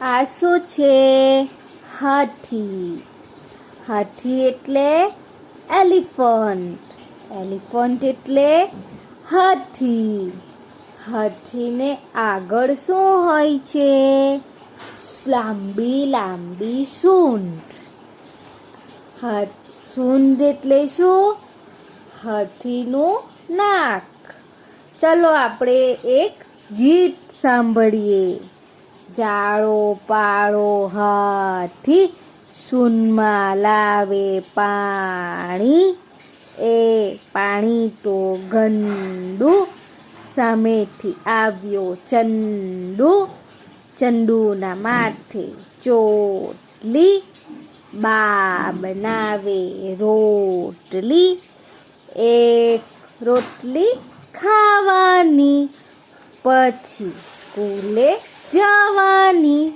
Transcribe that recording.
આ શું છે? હાથી. હાથી એટલે એલિફન્ટ. એલિફન્ટ એટલે હાથી. હાથીને આગળ શું હોય છે? લાંબી લાંબી સૂંઢ. સૂંઢ એટલે શું? હાથીનું નાક. ચલો આપણે એક ગીત સાંભળીએ. જાળો પાળો હાથી, સૂંઢમાં લાવે પાણી. એ પાણી તો ગંદુ, સામેથી આવ્યો ચંદુ. ચંદુના માથે ચોટલી, બા બનાવે રોટલી. એક રોટલી ખાવાની, પછી સ્કૂલે જવાની.